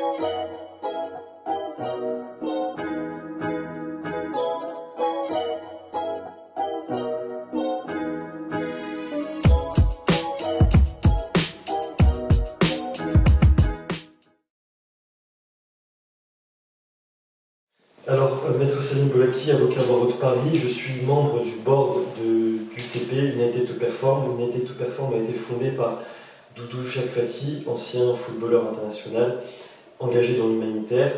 Alors, Maître Salim Bolaki, avocat barreau de Paris, je suis membre du board d'UTP, United to Perform. United to Perform a été fondée par Doudou Chakfati, ancien footballeur international, engagé dans l'humanitaire.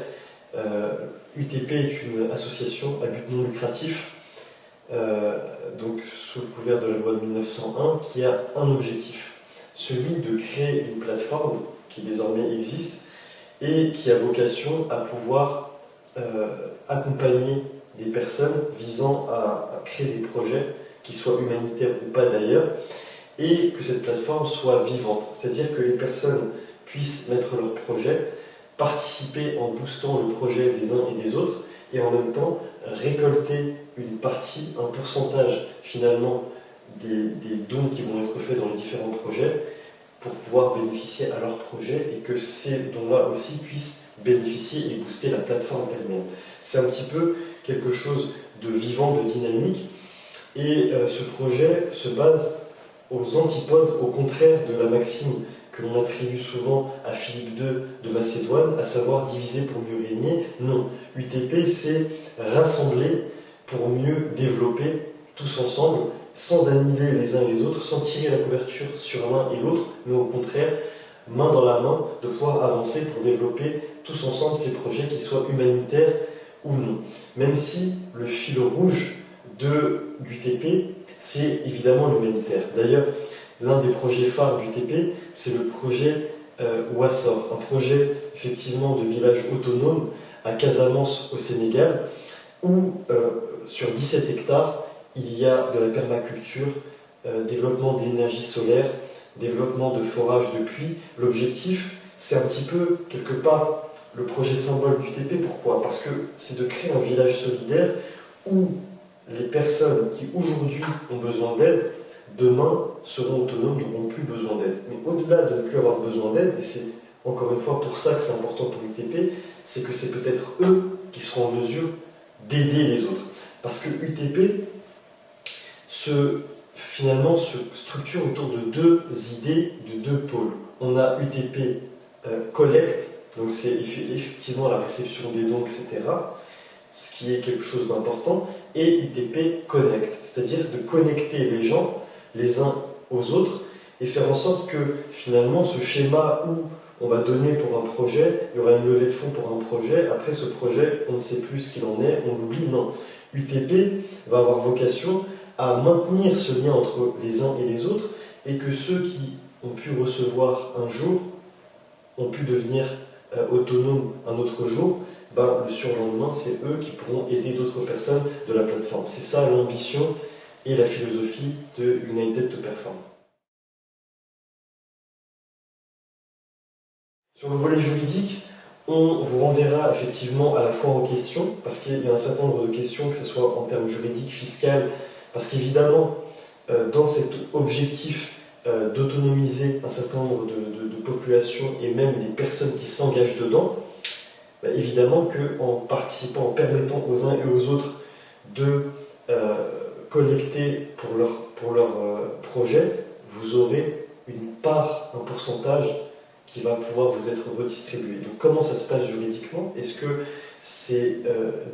UTP est une association à but non lucratif, donc sous le couvert de la loi de 1901, qui a un objectif, celui de créer une plateforme qui désormais existe et qui a vocation à pouvoir accompagner des personnes visant à créer des projets, qui soient humanitaires ou pas d'ailleurs, et que cette plateforme soit vivante. C'est-à-dire que les personnes puissent mettre leur projet, participer en boostant le projet des uns et des autres, et en même temps récolter une partie, un pourcentage finalement des dons qui vont être faits dans les différents projets pour pouvoir bénéficier à leur projet et que ces dons-là aussi puissent bénéficier et booster la plateforme elle-même. C'est un petit peu quelque chose de vivant, de dynamique, et ce projet se base aux antipodes, au contraire de la maxime que l'on attribue souvent à Philippe II de Macédoine, à savoir diviser pour mieux régner. Non, UTP c'est rassembler pour mieux développer tous ensemble, sans annihiler les uns et les autres, sans tirer la couverture sur l'un et l'autre, mais au contraire, main dans la main, de pouvoir avancer pour développer tous ensemble ces projets, qu'ils soient humanitaires ou non. Même si le fil rouge d'UTP, c'est évidemment l'humanitaire. D'ailleurs, l'un des projets phares d'UTP, c'est le projet Ouassor, un projet effectivement de village autonome à Casamance au Sénégal, où sur 17 hectares, il y a de la permaculture, développement d'énergie solaire, développement de forages de pluie. L'objectif, c'est un petit peu, quelque part, le projet symbole d'UTP. Pourquoi? Parce que c'est de créer un village solidaire où les personnes qui aujourd'hui ont besoin d'aide, demain seront autonomes, n'auront plus besoin d'aide. Mais au-delà de ne plus avoir besoin d'aide, et c'est encore une fois pour ça que c'est important pour l'UTP, c'est que c'est peut-être eux qui seront en mesure d'aider les autres. Parce que UTP finalement se structure autour de deux idées, de deux pôles. On a UTP collecte, donc c'est effectivement la réception des dons, etc., ce qui est quelque chose d'important, et UTP connect, c'est-à-dire de connecter les gens les uns aux autres et faire en sorte que finalement ce schéma où on va donner pour un projet, il y aura une levée de fonds pour un projet, après ce projet on ne sait plus ce qu'il en est, on l'oublie, non. UTP va avoir vocation à maintenir ce lien entre les uns et les autres et que ceux qui ont pu recevoir un jour ont pu devenir autonomes un autre jour, le surlendemain, c'est eux qui pourront aider d'autres personnes de la plateforme. C'est ça l'ambition et la philosophie de United to Perform. Sur le volet juridique, on vous renverra effectivement à la fois en questions, parce qu'il y a un certain nombre de questions, que ce soit en termes juridiques, fiscales, parce qu'évidemment, dans cet objectif d'autonomiser un certain nombre de populations et même les personnes qui s'engagent dedans, évidemment qu'en participant, en permettant aux uns et aux autres de collecter pour leur projet, vous aurez une part, un pourcentage qui va pouvoir vous être redistribué. Donc comment ça se passe juridiquement? Est-ce que c'est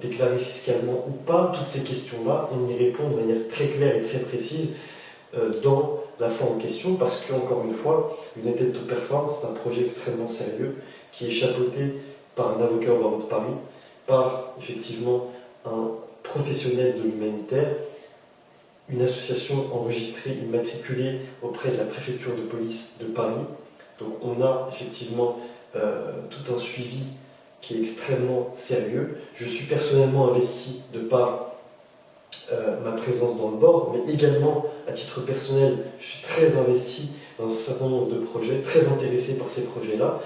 déclaré fiscalement ou pas? Toutes ces questions-là, on y répond de manière très claire et très précise dans la fois en question, parce qu'encore une fois, United to Perform, c'est un projet extrêmement sérieux qui est chapeauté par un avocat au barreau de Paris, par effectivement un professionnel de l'humanitaire, une association enregistrée, immatriculée auprès de la préfecture de police de Paris. Donc on a effectivement tout un suivi qui est extrêmement sérieux. Je suis personnellement investi de par ma présence dans le board, mais également à titre personnel, je suis très investi dans un certain nombre de projets, très intéressé par ces projets-là.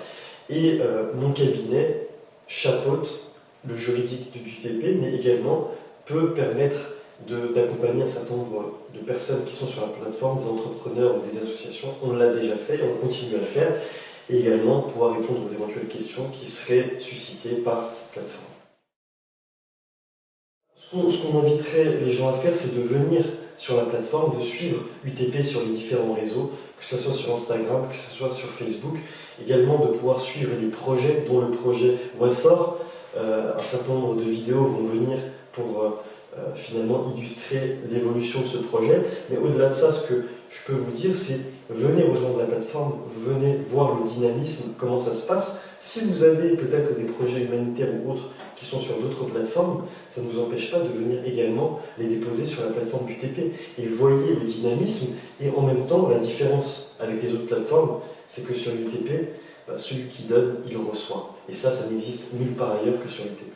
Et mon cabinet chapeaute le juridique du TP, mais également peut permettre d'accompagner un certain nombre de personnes qui sont sur la plateforme, des entrepreneurs ou des associations. On l'a déjà fait et on continue à le faire. et également pouvoir répondre aux éventuelles questions qui seraient suscitées par cette plateforme. Ce qu'on inviterait les gens à faire, c'est de venir sur la plateforme, de suivre UTP sur les différents réseaux, que ce soit sur Instagram, que ce soit sur Facebook, également de pouvoir suivre les projets, dont le projet Wassor. Un certain nombre de vidéos vont venir pour finalement illustrer l'évolution de ce projet. Mais au-delà de ça, ce que je peux vous dire, c'est venez rejoindre la plateforme, venez voir le dynamisme, comment ça se passe. Si vous avez peut-être des projets humanitaires ou autres qui sont sur d'autres plateformes, ça ne vous empêche pas de venir également les déposer sur la plateforme UTP. Et voyez le dynamisme, et en même temps, la différence avec les autres plateformes, c'est que sur UTP, celui qui donne, il reçoit. Et ça n'existe nulle part ailleurs que sur UTP.